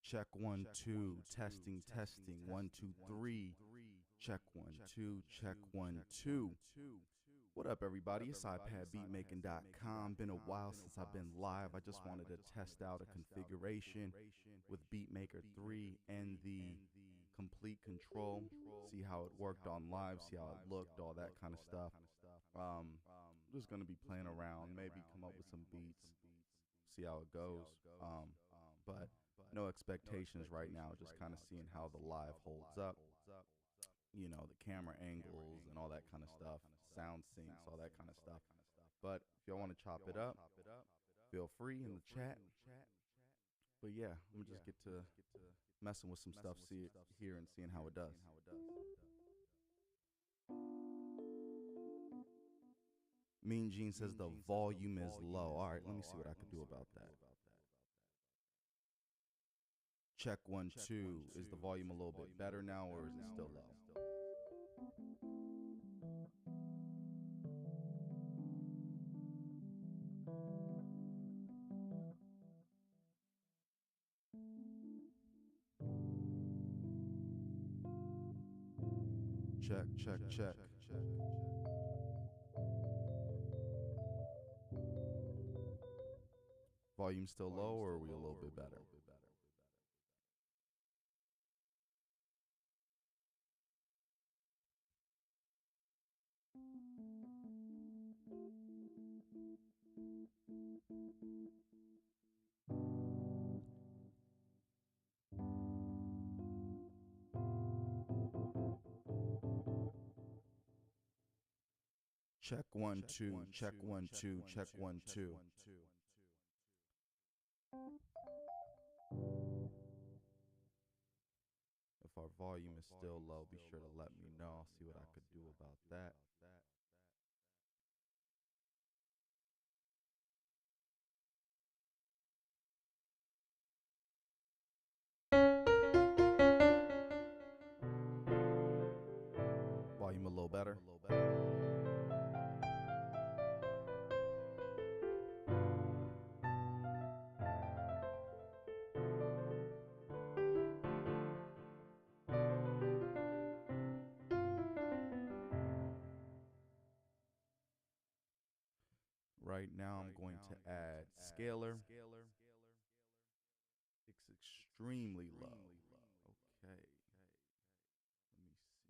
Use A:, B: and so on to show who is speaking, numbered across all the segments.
A: Check 1 2, testing, testing, 1 2 3. Check 1 2, check 1 2. What up, everybody? It's iPadBeatmaking.com. Been a while since I've been live. I just wanted to test out a configuration with Beatmaker 3 and the complete control. See how it worked on live, see how it looked, all that kind of stuff. Just gonna be playing around, maybe come up with some beats, see how it goes. But no expectations right now, just kind of seeing how the live holds up. You know, the camera angles and all that kind of stuff, sound syncs, all that kind of stuff. But if y'all want to chop it up, feel free in the chat. But yeah, I'm gonna just get to messing with some stuff here and seeing how it does. Mean Gene says the volume is low. All right, let me see what I can do about that. Check 1 2. Is the volume a little bit better now, or is it still low? Check, check, check. Volume still low, or are we a little bit better? Check 1 2, check 1 2, check 1 2. If our volume is still low, be sure to let me know. I'll see what I could do about that. Volume a little better. Right now, I'm going to add scalar. It's extremely low. Okay. Let me see.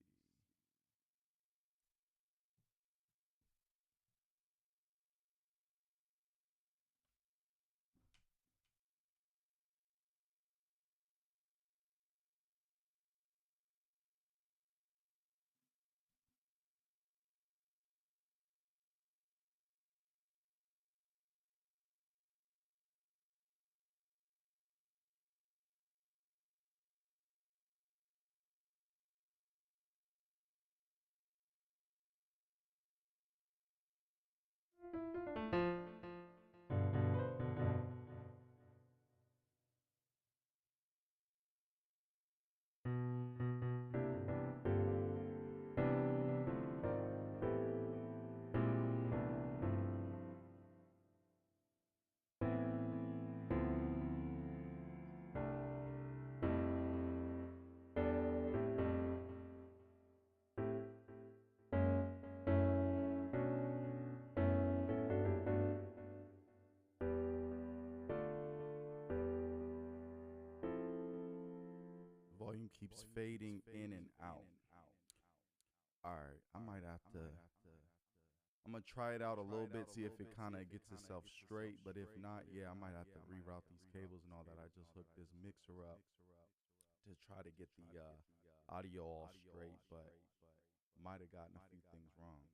A: Volume keeps fading in and out. All right, I might have to. I'm gonna try it out a little bit, see if it kind of gets itself straight. But if not, yeah, I might have to reroute these cables and all that. I just hooked this mixer up to try to get the audio all straight, but might have gotten a few things wrong.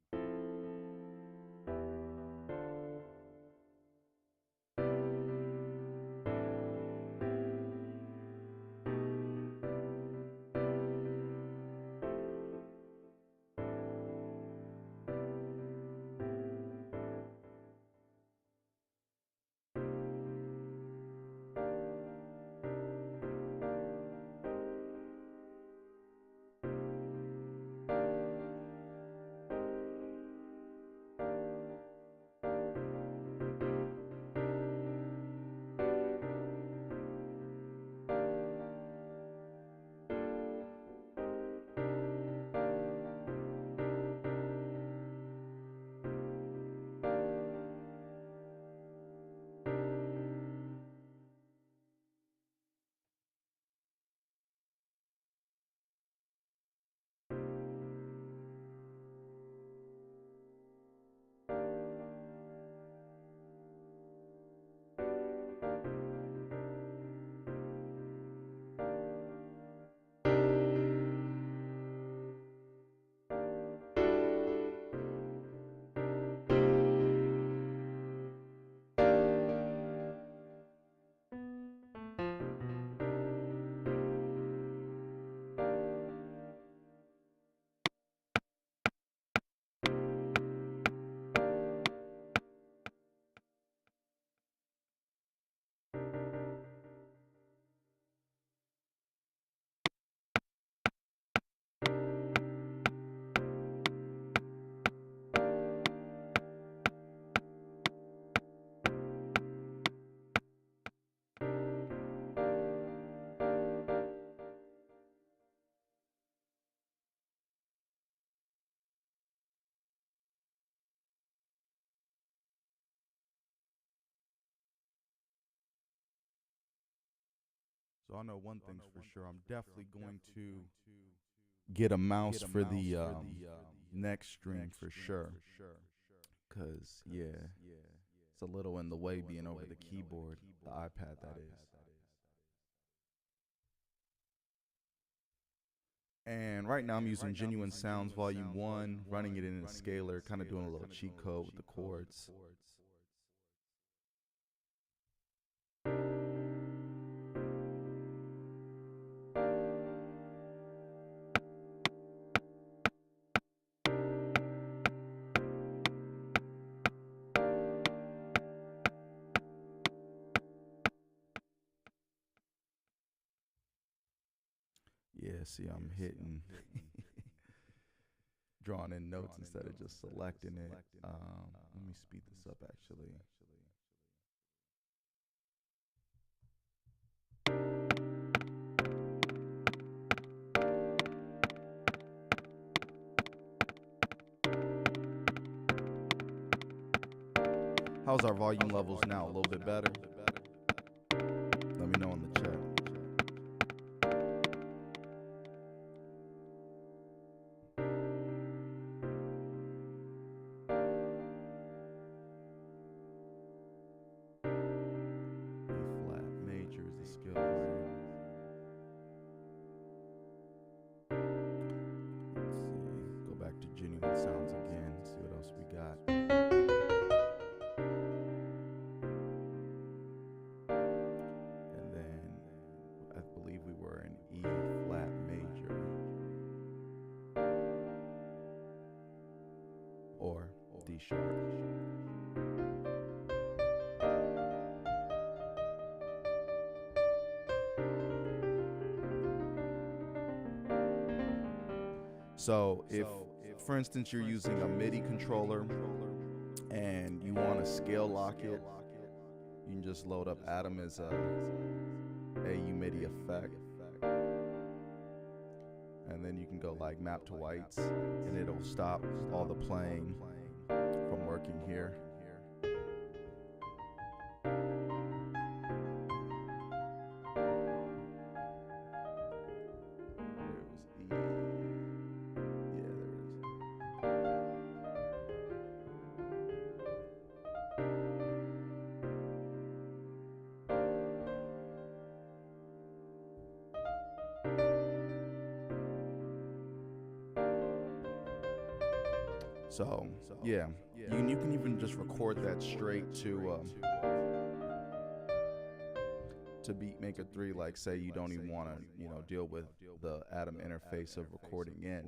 A: So I know one thing's for sure. I'm definitely going to get a mouse for the next stream for sure. Cause yeah, it's a little in the way being over the keyboard, the iPad that is. And right now I'm using Genuine Sounds Volume 1, running it in a scaler, kind of doing a little cheat code with the chords. Yeah, see, I'm hitting, drawing in notes instead of just selecting it. Let me speed this up actually. How's our volume levels now? A little bit better? Let me know in the chat. E flat major is the scale we're in. Let's see. Go back to Genuine Sounds again. See what else we got. And then I believe we were in E flat major. Or D sharp. So if, for instance, you're using a MIDI controller and you want to scale lock it, you can just load up Atom as a AU MIDI effect. And then you can go like map to whites and it'll stop all the playing from working here. So yeah, you can even just record that straight to Beatmaker 3. Like say you don't even want to deal with the Atom interface of recording in.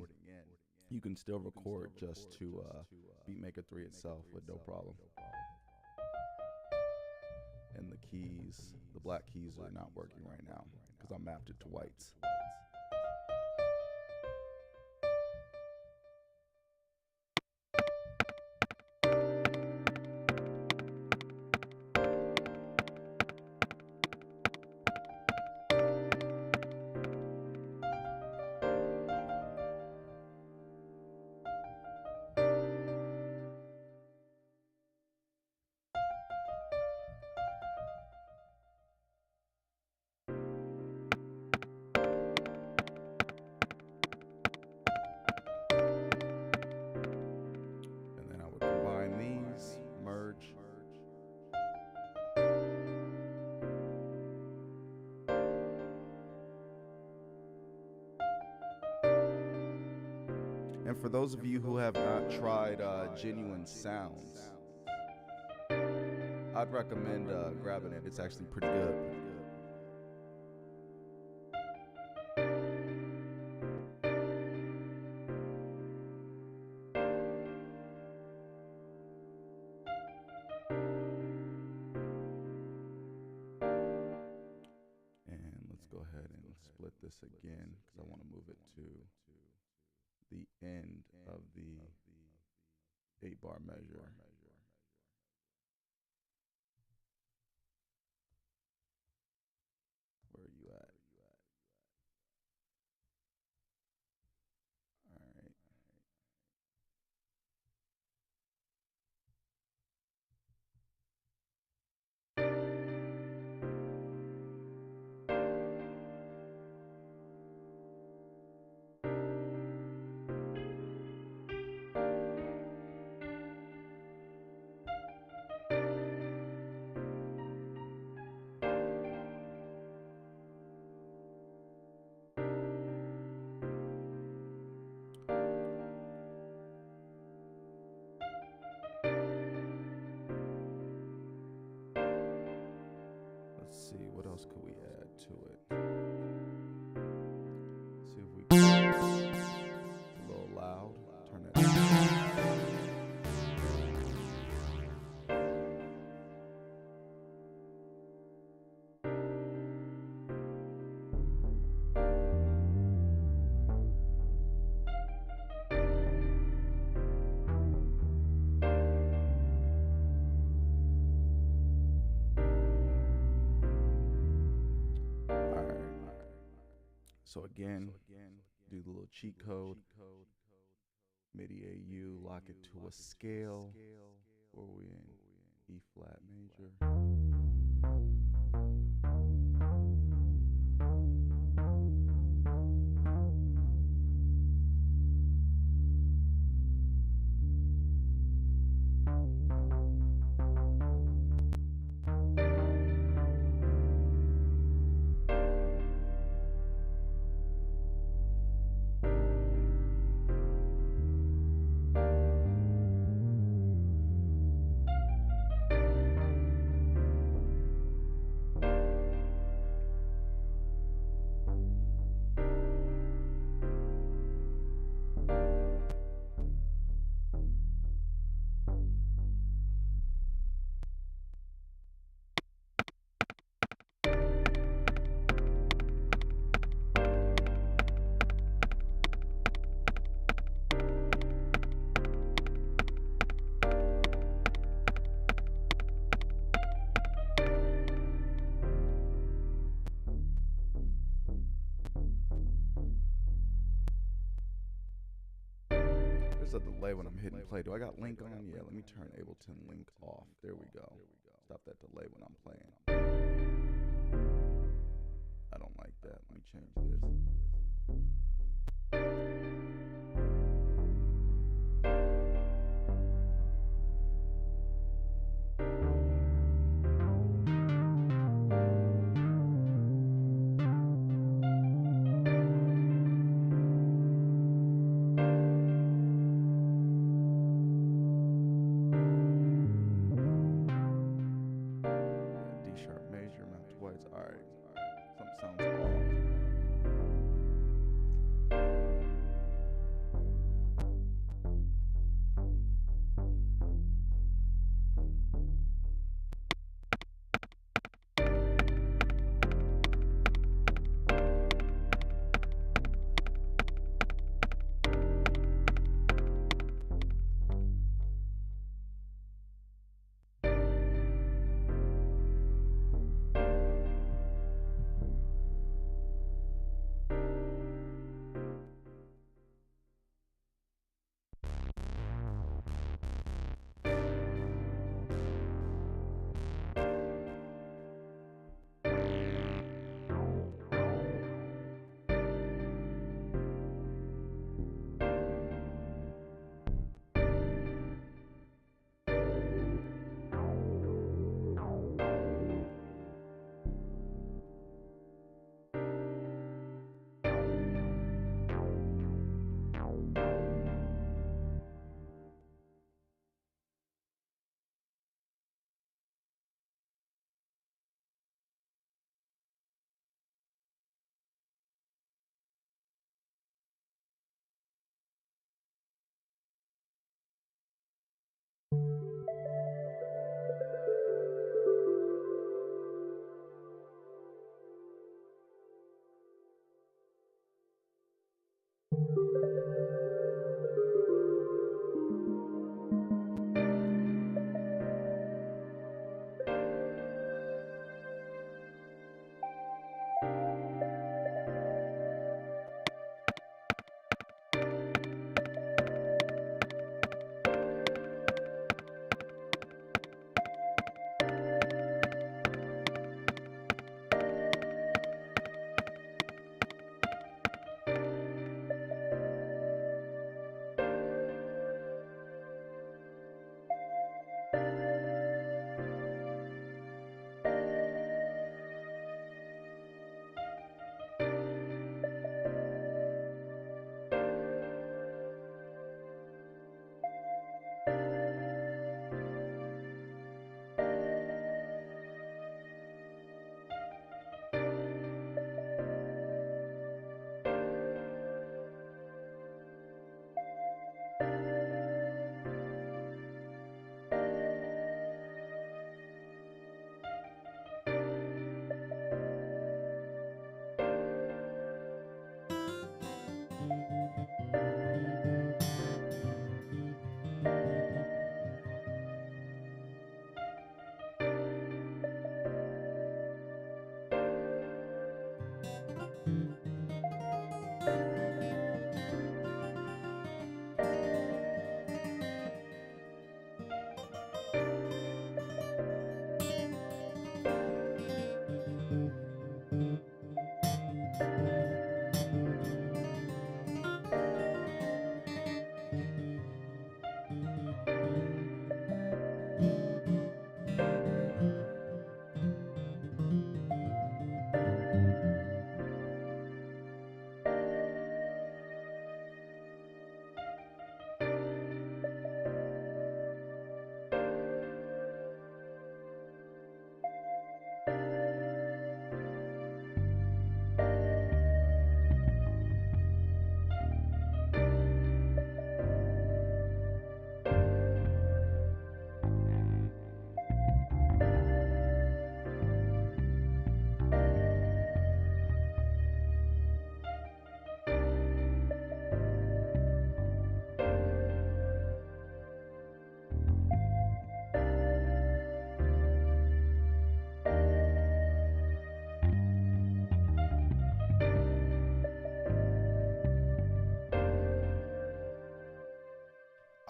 A: You can still record just to Beatmaker 3 itself with no problem. And the keys, the black keys are not working right now because I mapped it to whites. And for those of you who have not tried Genuine Sounds, I'd recommend grabbing it. It's actually pretty good. And let's go ahead and split this again because I want to move it to the end of the 8-bar measure. Where are you at? All right. to it. See if we can. It's a little loud. Turn that down. So again, do the little cheat code, MIDI AU, lock it to a scale, where we in E flat major. There's a delay when I'm hitting play. Do I got link on? Yeah, let me turn Ableton link off. There we go. Stop that delay when I'm playing. I don't like that. Let me change this.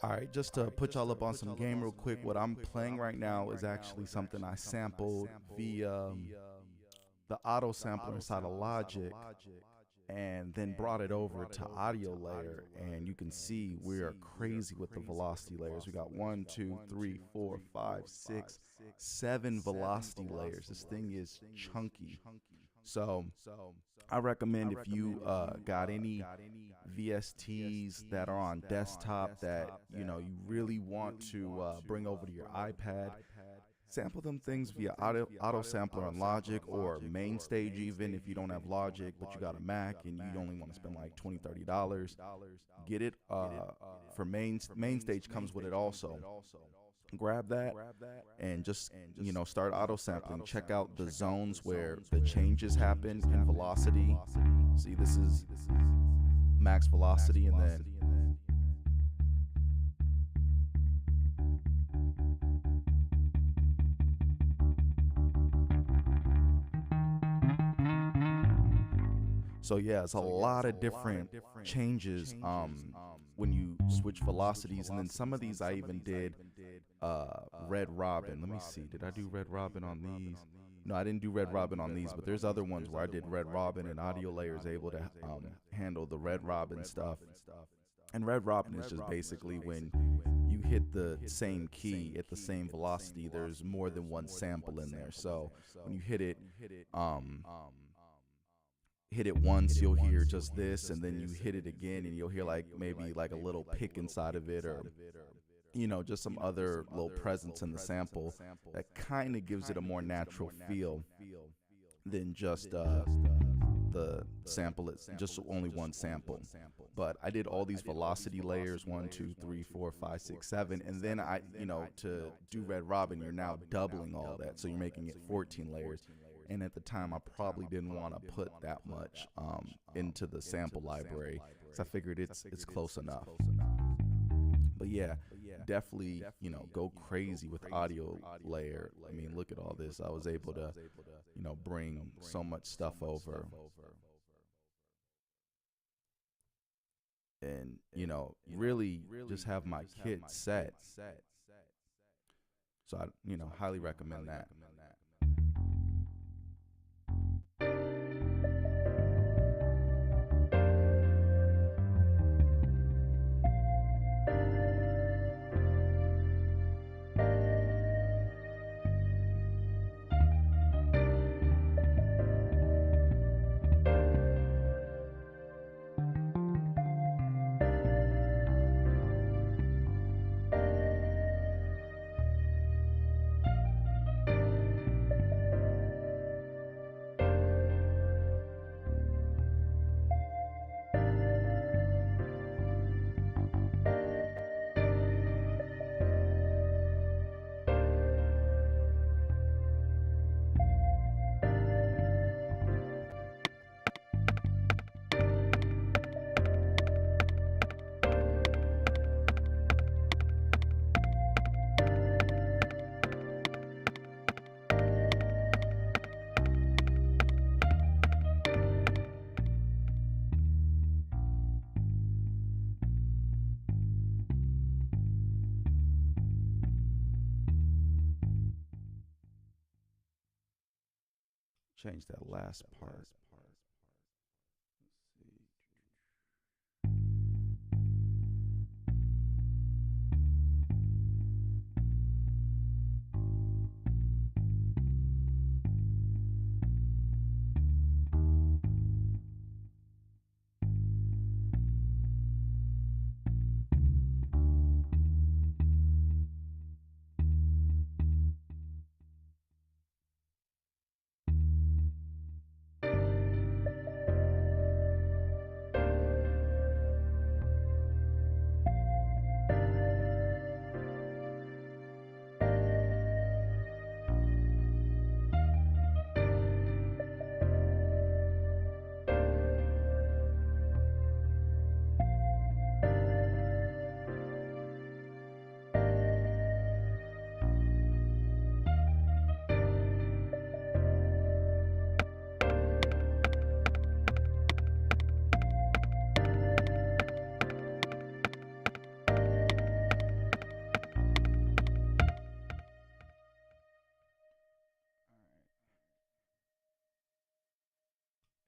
A: All right, just to put y'all up on some game real quick, what I'm playing right now is actually something I sampled via the auto sampler inside of Logic, and then brought it over to audio layer. And you can see we are crazy with the velocity layers. We got 1, 2, 3, 4, 5, 6, 7 velocity layers. This thing is chunky. So I recommend, if you got any VSTs that are on desktop that you really want to bring over to your iPad, sample them things via auto sampler on Logic or main stage. Even if you don't have Logic but you got a Mac and you only want to spend like $20-$30, get it for main stage. Comes with it also. Grab that and just start auto sampling. Check out the zones where the changes happen in velocity. See, this is max velocity, and then so yeah, it's a lot of different changes when you switch velocities. And then some of these I even did Red Robin. Let me see, did I do Red Robin on these? No, I didn't do Red Robin on these, but there's other ones where I did Red Robin, and audio layer is able to handle the Red Robin stuff. And Red Robin is just basically when you hit the same key at the same velocity, there's more than one sample in there. So when you hit it once, you'll hear just this, and then you hit it again and you'll hear like maybe like a little pick inside of it, or just some other little presence in the sample that kind of gives it a more natural feel than just the sample. It's just only one sample. But I did all these velocity layers, 1, 2, 3, 4, 5, 6, 7, and then I to do Red Robin, you're now doubling all that, so you're making it 14 layers. And at the time, I probably didn't want to put that much into the sample library, because I figured it's close enough. But yeah, definitely go crazy with audio layer. I mean, look at all this. I was able to bring so much stuff over, and really just have my kit set. So I highly recommend that. Change that last part.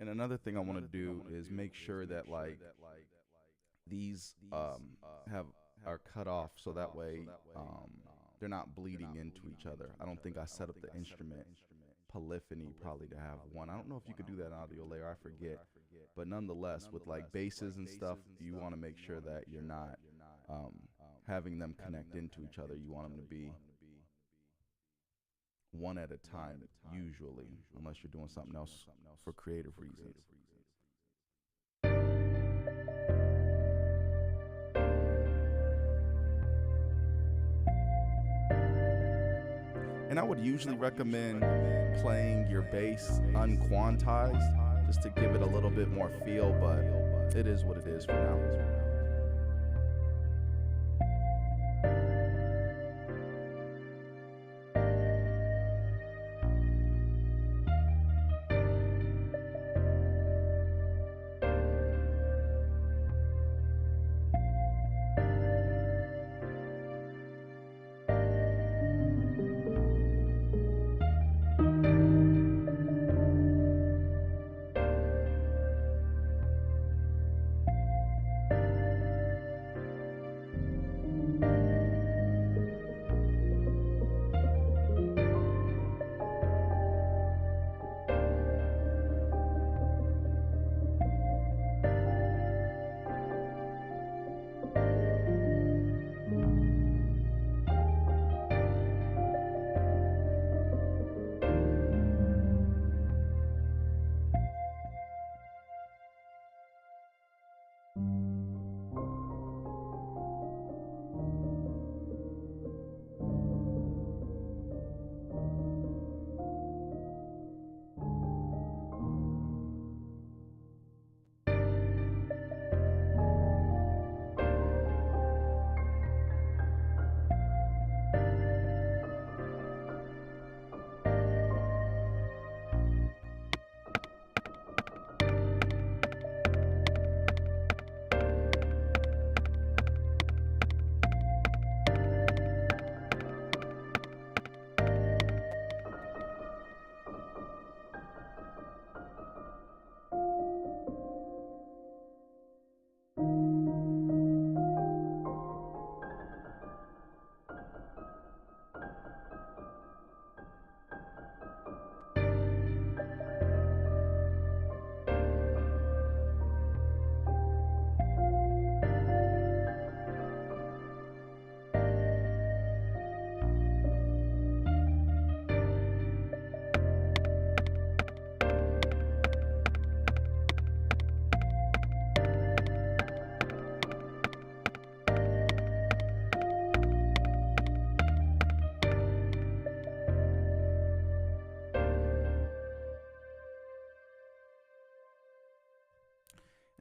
A: And another thing I want to do is make sure that like these have are cut off so that way they're not bleeding into each other. I don't think I set up the instrument polyphony probably to have one. I don't know if you could do that in audio layer, I forget. But nonetheless, with like basses and stuff, you want to make sure that you're not um, having them connect into each other. You want them to be one at a time, usually, unless you're doing something else for creative reasons. And I would usually recommend playing your bass unquantized just to give it a little bit more feel, but it is what it is for now.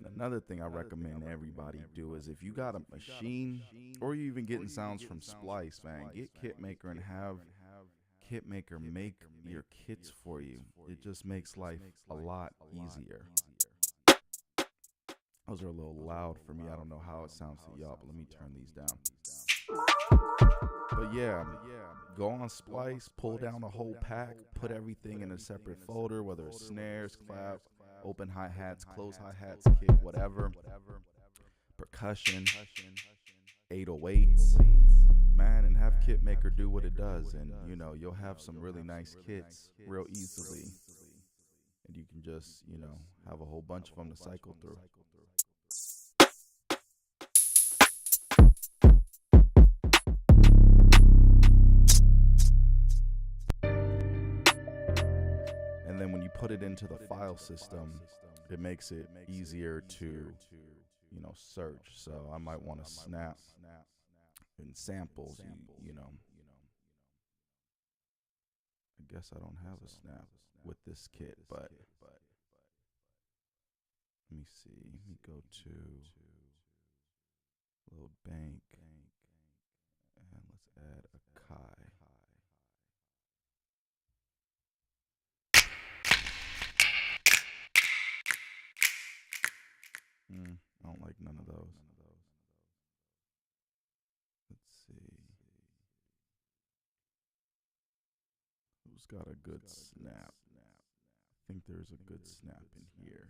A: And another thing I recommend everybody do is if you got a machine or you even getting sounds from Splice, man, get Kitmaker and have Kitmaker make your kits for you. It just makes life a lot easier. Those are a little loud for me. I don't know how it sounds to y'all, but let me turn these down. But yeah, go on Splice, pull down the whole pack, put everything in a separate folder, whether it's snares, clap, open hi-hats, close hi-hats, kick, whatever, percussion, 808s, man, and have Kitmaker do what it does, and you know, you'll have some really nice kits real easily, and you can just, you know, have a whole bunch of them to cycle through. And then when you put it into the file system, it makes it easier to, you know, search. So I might want to snap and samples, you know. I guess I don't have a snap with this kit, but let me see. Let me go to Little Bank and let's add a Kai. I don't like none of those. Let's see. Who's got a good snap? think there's a good snap in here.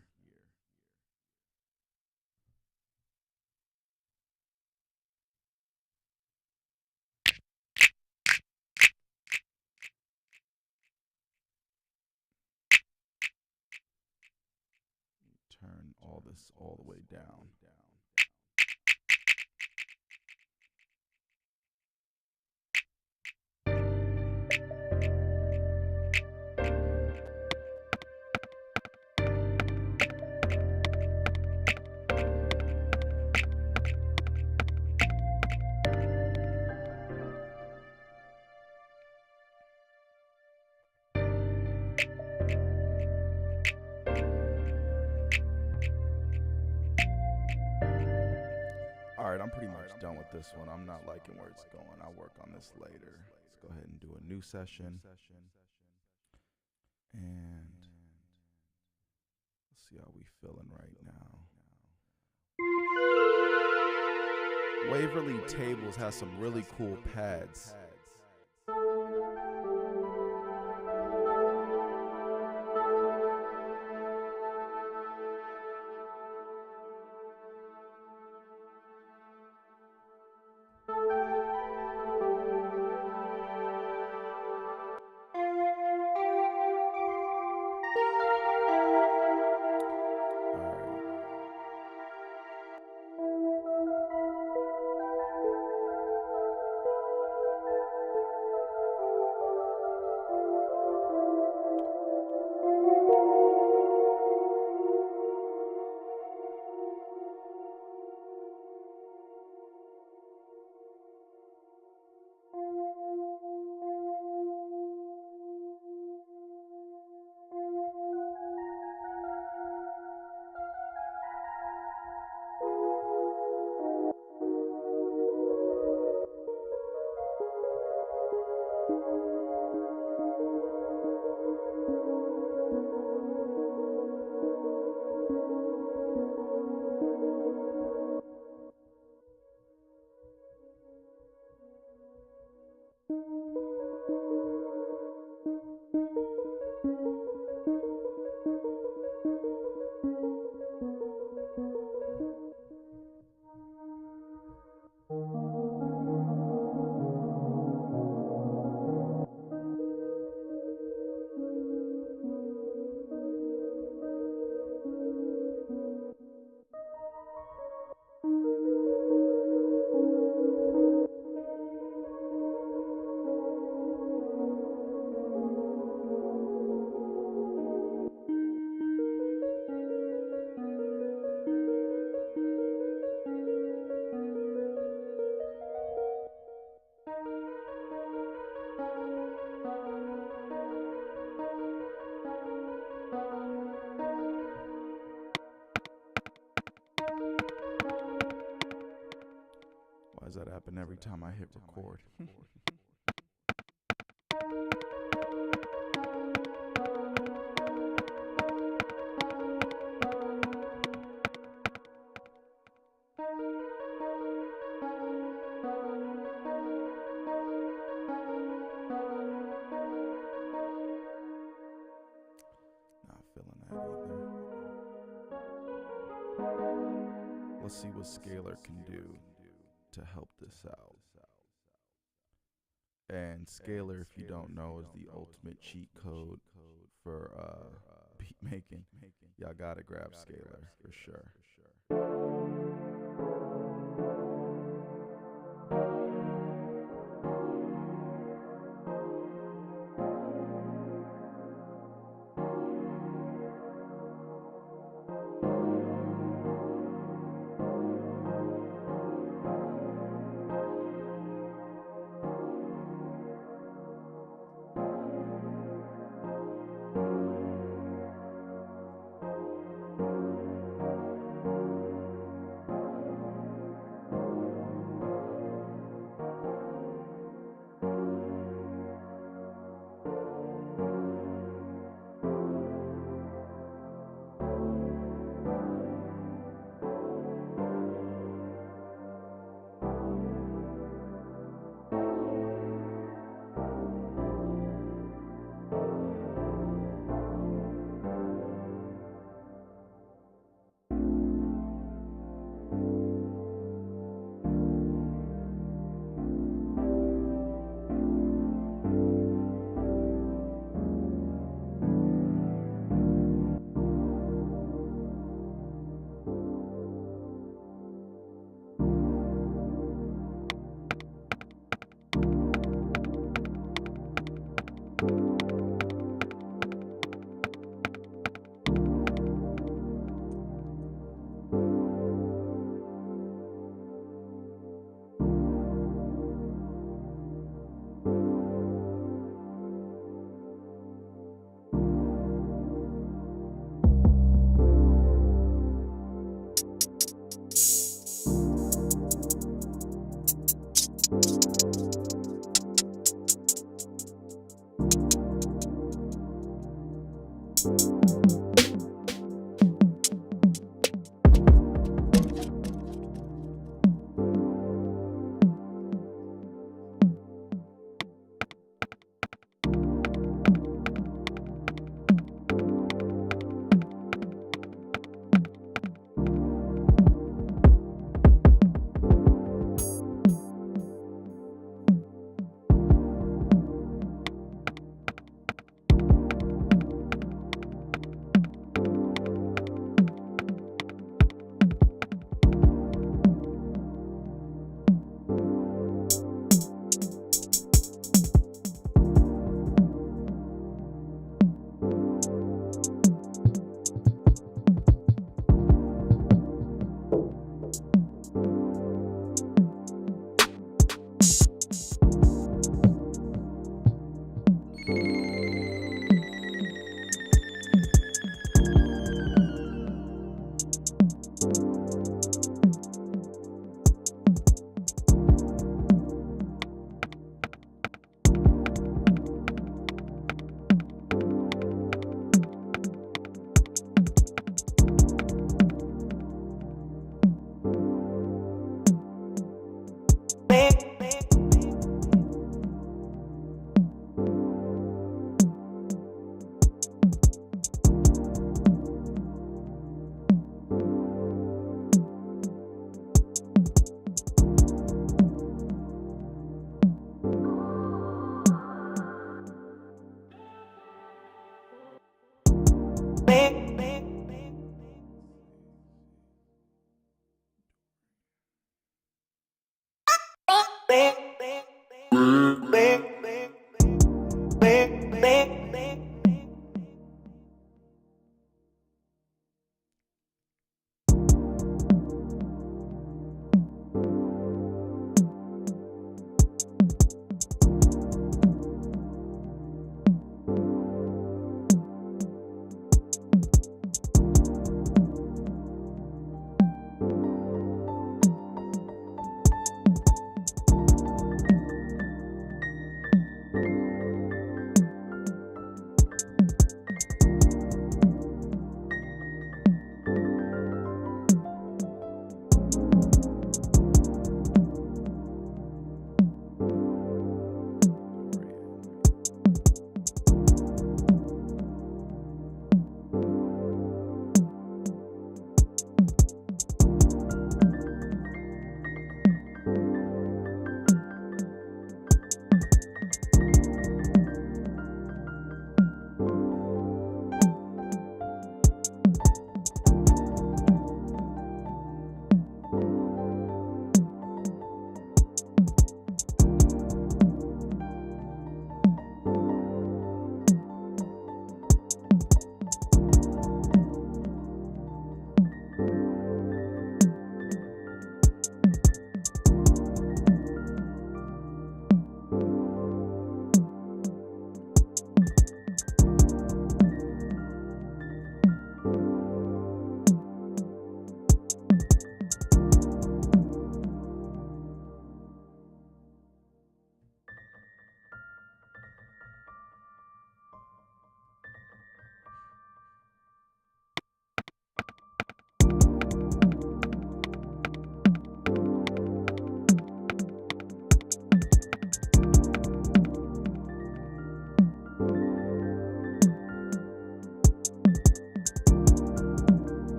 A: Turn all this all the way down. Alright, I'm pretty much done with this one. I'm not liking where it's going. I'll work on this later. Let's go ahead and do a new session. And let's see how we feeling right now. Waverly Tables has some really cool pads. Why does that happen every time I hit record? Not feeling that either. Let's see what Scalar can do to help this out. And Scalar, if you don't know, is the ultimate cheat code for beat making. Y'all gotta grab Scalar for sure.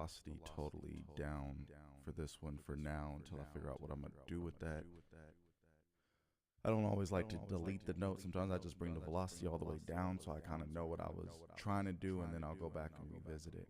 A: velocity totally down for this one for now until I figure out what I'm going to do with that. I don't always like to delete the note. Sometimes I just bring the velocity all the way down so I kind of know what I was trying to do, and then I'll go back and revisit it.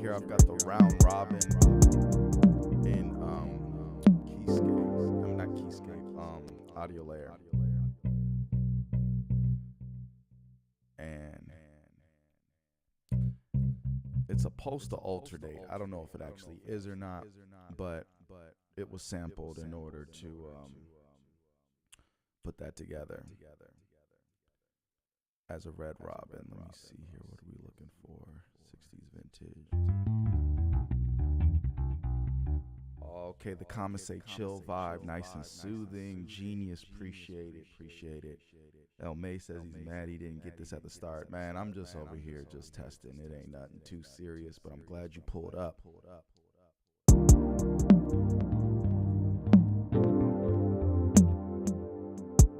A: here I've got the round robin in Keyscape. I'm not Keyscape, audio layer. And it's supposed to alternate. I don't know if it actually is or not, but it was sampled in order to put that together as a red robin. Let me see here. What are we looking for? 60s vintage. Okay, the comments say chill vibe, nice and soothing. Genius, appreciate it. El May says he's mad he didn't get this at the start. Man, I'm just over here just testing. It ain't nothing too serious, but I'm glad you pulled up.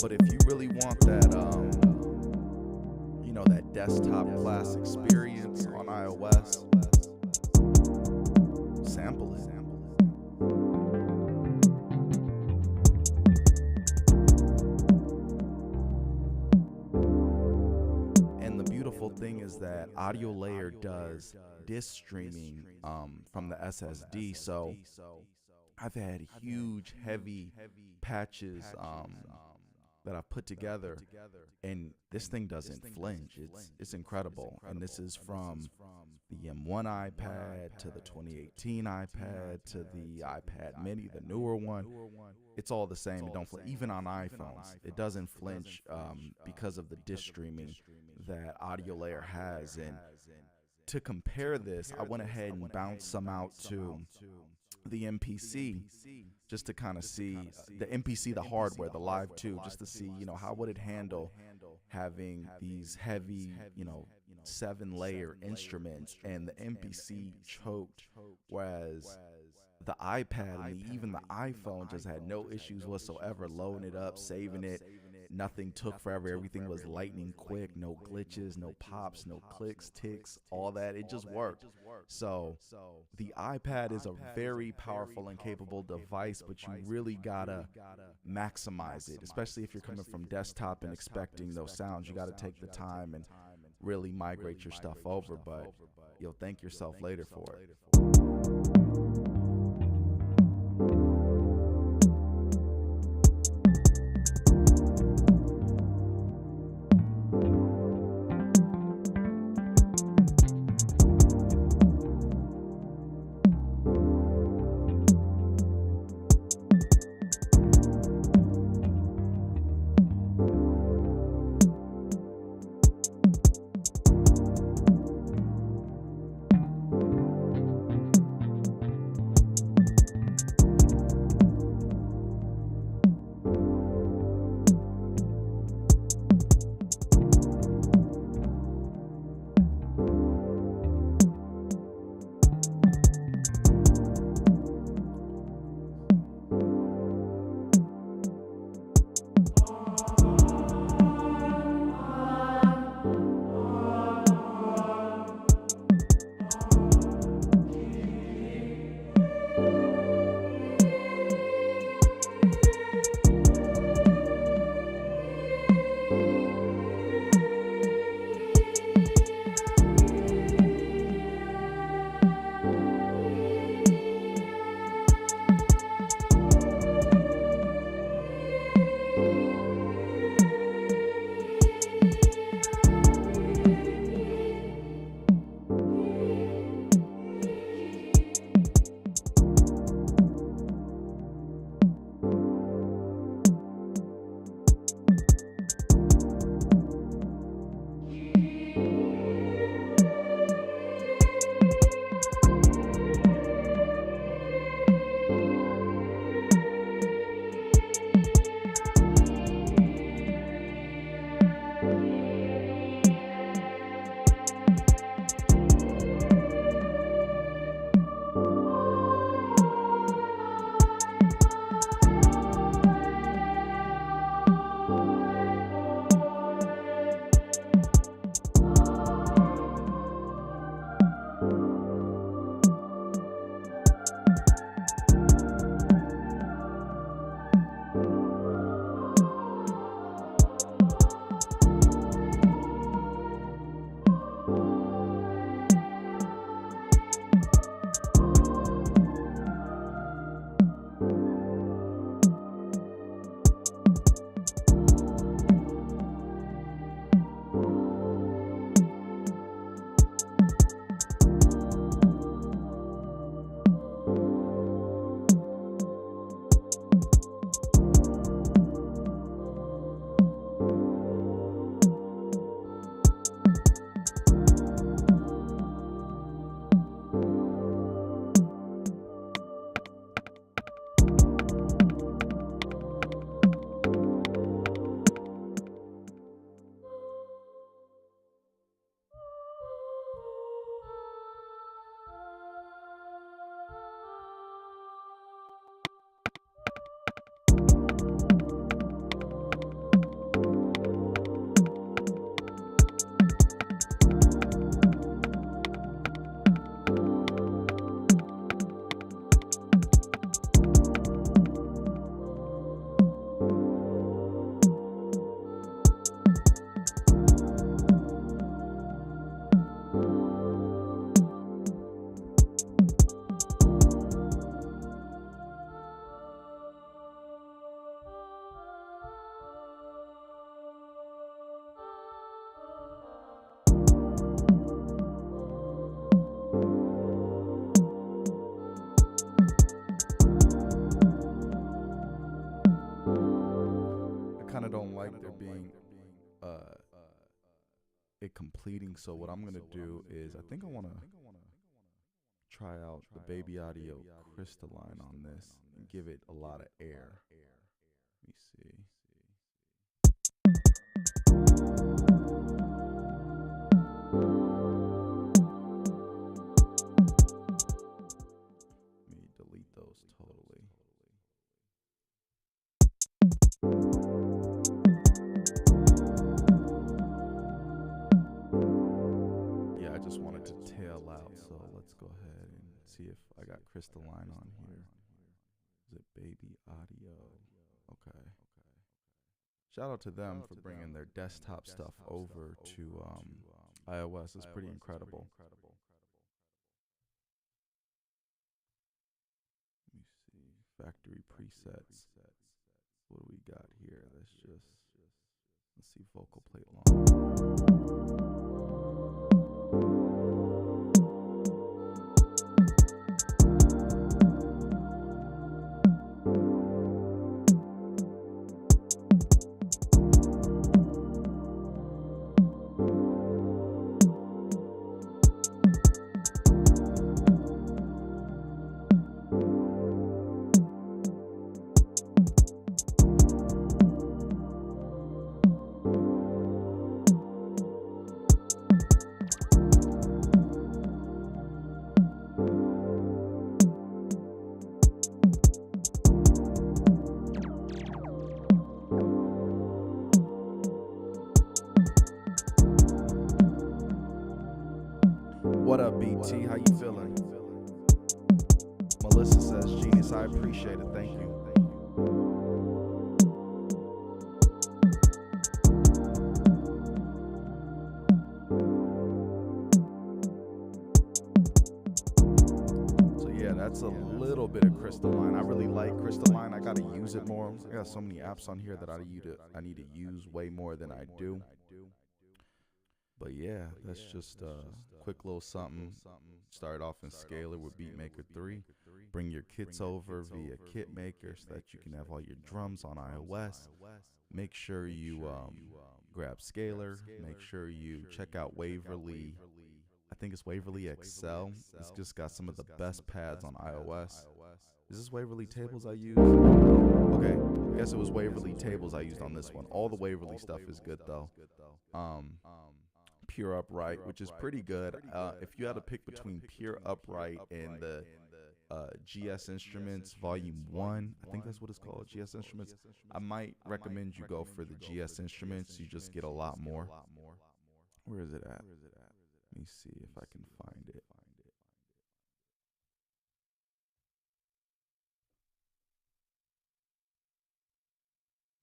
A: But if you really want that, that desktop class experience on iOS, sample it. And the beautiful thing is that Audio Layer does disk streaming from the SSD, so I've had huge, heavy patches that I've put together, and this thing doesn't flinch. It's incredible. And this is from the M1 iPad to the 2018 iPad to the iPad Mini, the newer one. It's all the same. It don't flinch. Even on iPhones, it doesn't flinch because of the disk streaming that Audio Layer has. And to compare this, I went ahead and bounced some out to the MPC just to kind of see the MPC, the hardware, the Live 2, just to see, how would it handle having these heavy, 7-layer instruments, and the MPC choked, whereas the iPad and even the iPhone just had no issues whatsoever loading it up, saving it. Nothing took forever. Everything was lightning quick. No glitches, no pops, no clicks, ticks, all that. It just worked. So the iPad is a very powerful and capable device, but you really gotta maximize it, especially if you're coming from desktop and expecting those sounds. You gotta take the time and really migrate your stuff over, but you'll thank yourself later for it. kind of don't like there being it completing. So what I'm gonna do is I think I want to try out the Baby Audio crystalline on this and give it a lot of air. Let me see. Let me delete those totally. Yeah, I just wanted to tail out, so let's go ahead and see if I got crystalline on here. Is it Baby Audio? Okay. Shout out to them for bringing their desktop stuff over to iOS. It's pretty incredible. Let me see. Factory presets. What do we got here? Let's see vocal plate long. What up, BT? How you feeling? Melissa says, Genius, I appreciate it. Thank you. So yeah, that's a little bit of crystalline. I really like crystalline. I gotta use it more. I got so many apps on here that I need to use way more than I do. But yeah, that's just a quick little something. Start off in Scalar with Beatmaker 3. Bring your kits over via Kitmaker so that you can have all your drums on iOS. Make sure you grab Scalar. Make sure you check out Waverly. I think it's Waverly XL. It's just got some of the best pads on iOS. Is this Waverly Tables I used? Okay, I guess it was Waverly Tables I used on this one. All the Waverly stuff is good though. Pure Upright, which is pretty good. If you had to pick between Pure Upright and the GS Instruments Volume 1, I think that's what it's called, GS Instruments, I might recommend you go for the GS Instruments. You just get a lot more. Where is it at? Let me see if I can find it.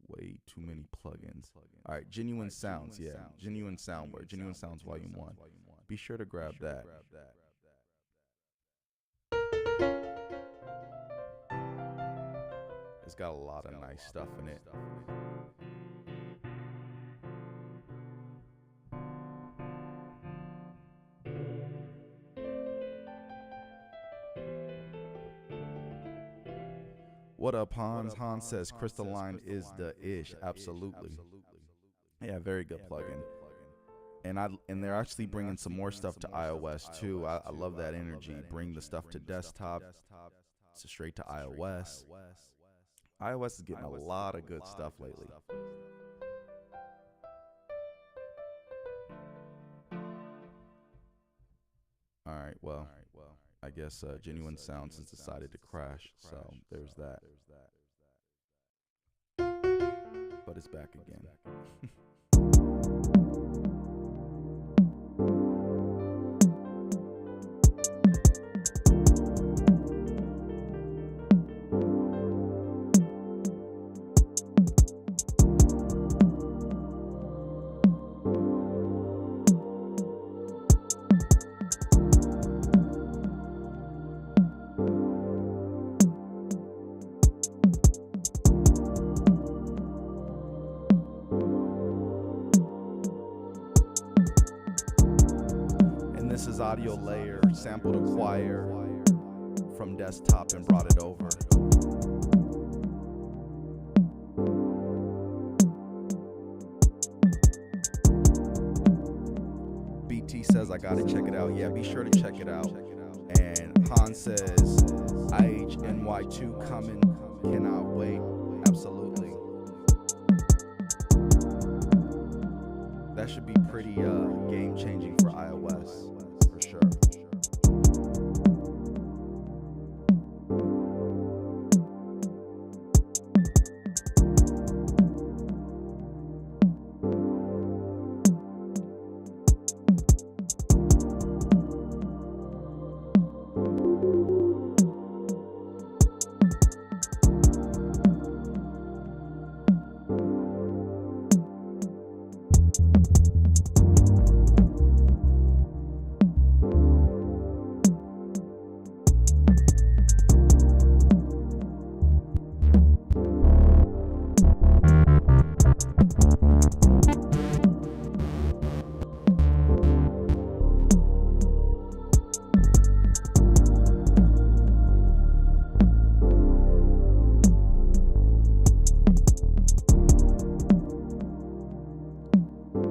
A: Way too many plugins. All right, Genuine Sounds, yeah. Genuine Soundware, Genuine Sounds Volume 1. Be sure to grab that. It's got a lot of nice stuff in it. What up, Hans? Hans says crystalline is the ish. Absolutely. Yeah, very good plugin. And they're actually bringing some more stuff to iOS too. I love that energy. Bring the stuff to desktop, straight to iOS. iOS is getting a lot of good stuff lately. All right, well, I guess Genuine Sounds has decided to crash, so there's that. But it's back again. This is Audio Layer, sampled a choir from desktop and brought it over. says I gotta check it out. Yeah, be sure to check it out. And Han says IHNY2 coming. Cannot wait. Absolutely. That should be pretty game changing for iOS for sure.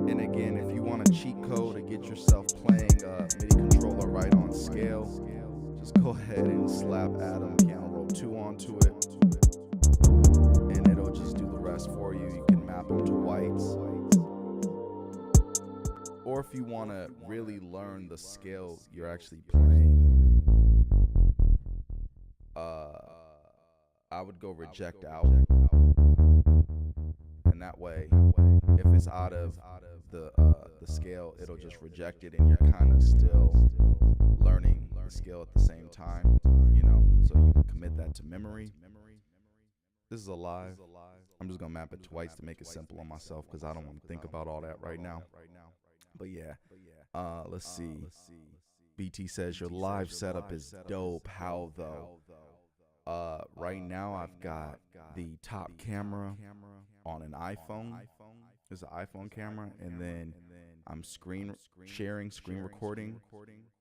A: And again, if you want a cheat code to get yourself playing a MIDI controller right on scale, just go ahead and slap Atom Piano Roll 2 onto it, and it'll just do the rest for you. You can map them to whites. Or if you want to really learn the scale you're actually playing, I would go reject out. And that way, if it's out of the scale, it'll just reject it, and you're kind of still learning the scale at the same time, you know, so you can commit that to memory. This is a live. I'm just gonna map it to whites to make it simple on myself because I don't want to think about all that right now. But yeah, let's see. BT says your live setup is dope. How though? Right now I've got the top camera on an iPhone. It's an iPhone camera, and then I'm screen recording,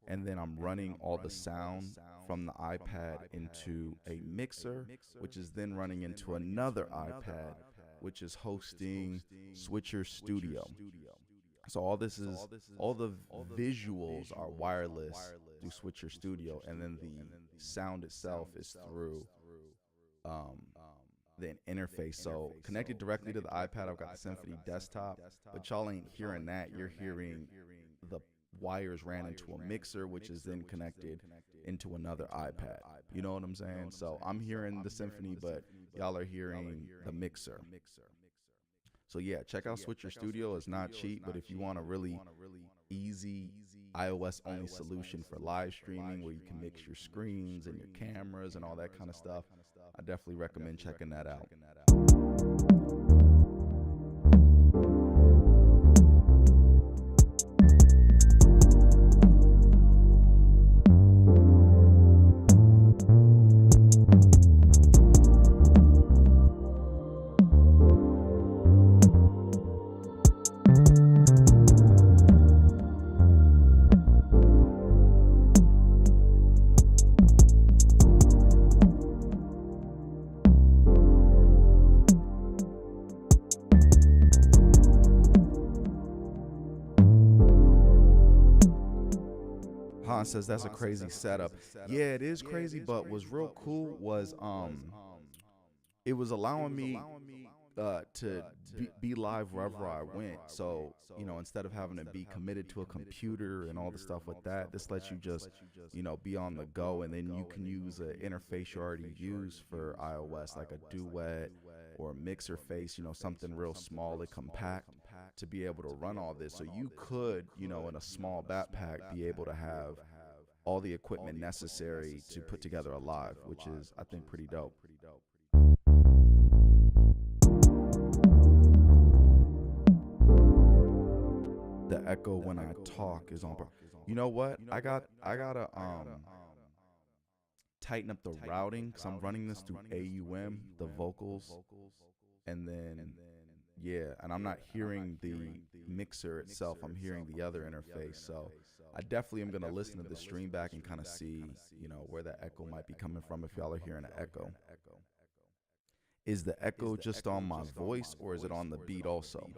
A: and then I'm running all the sound from the iPad into a mixer, which is then running into another iPad, which is hosting Switcher Studio. So all the visuals are wireless through Switcher Studio, and then the sound itself is through the interface. So connected directly to the iPad, I've got the Symphony desktop, but y'all ain't hearing that. You're hearing the wires ran into a mixer, which is then connected into another iPad. You know what I'm saying? So I'm hearing the Symphony, but y'all are hearing the mixer. So yeah, check out Switcher Studio. It's not cheap, but if you want a really easy iOS only solution for live streaming where you can mix your screens and your cameras and all that kind of stuff, I definitely recommend checking that out. Han says that's a crazy setup. Yeah, it is crazy, but what's real cool was it was allowing me to be live wherever I went. So, you know, instead of having to be committed to a computer and all the stuff with that, this lets you just, you know, be on the go, and then you can use an interface you already use for iOS, like a Duet or a Mixer face, you know, something real small and compact to be able to run all this. So you could, you know, in a small backpack, be able to have all the equipment necessary to put together a live, which is, I think, pretty dope. The echo when I talk is on. You know what? I gotta tighten up the routing because I'm running this through AUM, the vocals, and then yeah, and I'm not hearing the mixer itself. I'm hearing the other interface. So I definitely am gonna listen to the stream back and kind of see, you know, where the echo might be coming from. If y'all are hearing an echo, is the echo just on my voice or is it on the beat also?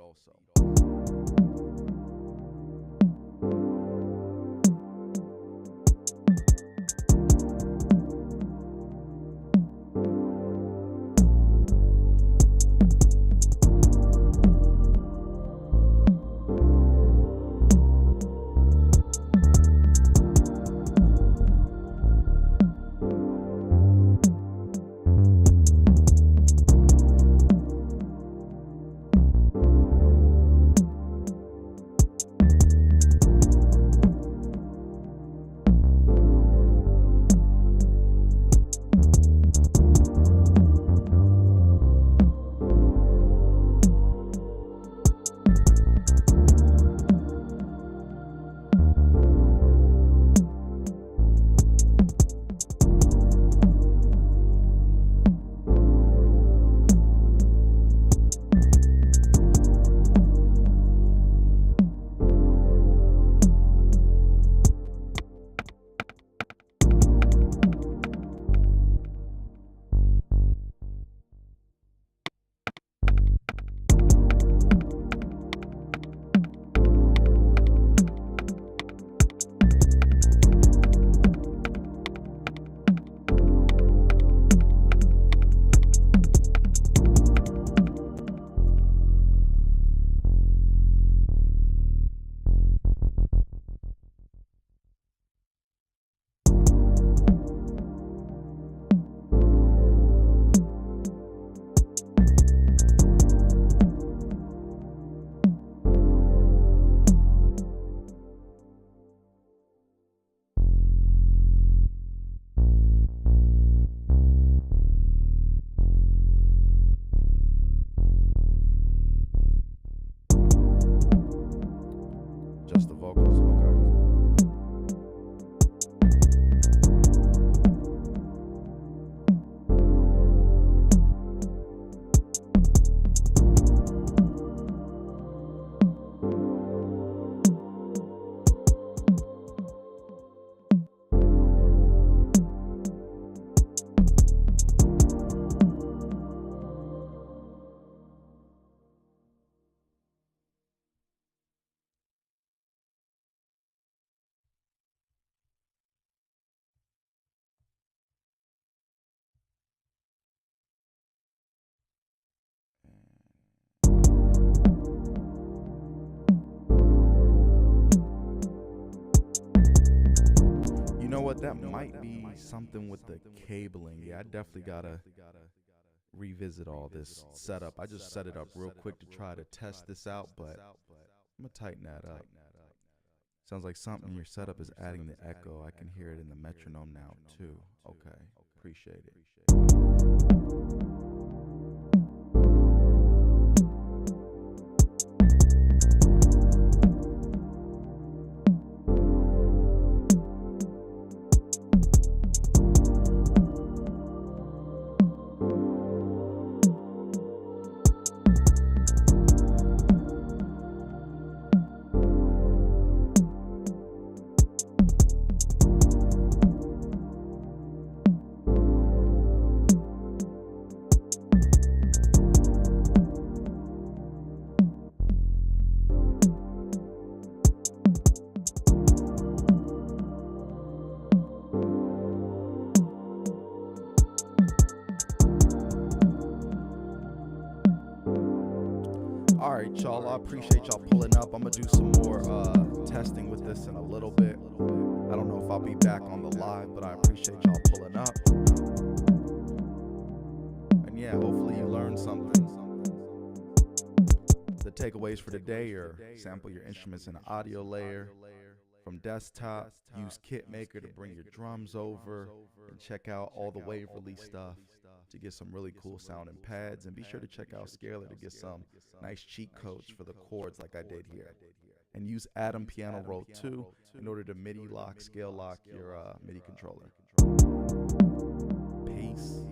A: what? That might be something with the cabling. Yeah, I definitely gotta revisit all this setup. I just set it up real quick to try to test this out, but I'm gonna tighten that up. Sounds like something in your setup is adding the echo. I can hear it in the metronome now too. Okay, appreciate it. All right, y'all, I appreciate y'all pulling up. I'm gonna do some more testing with this in a little bit. I don't know if I'll be back on the live, but I appreciate y'all pulling up. And yeah, hopefully you learned something. The takeaways for today are sample your instruments in an audio layer from desktop, use Beatmaker to bring your drums over, and check out all the wave release stuff to get some really cool sounding pads. And be sure to check out Scalar to get some nice cheat codes for the chords like I did here. And use Atom Piano Roll 2 in order to MIDI lock, scale lock your MIDI controller. Peace.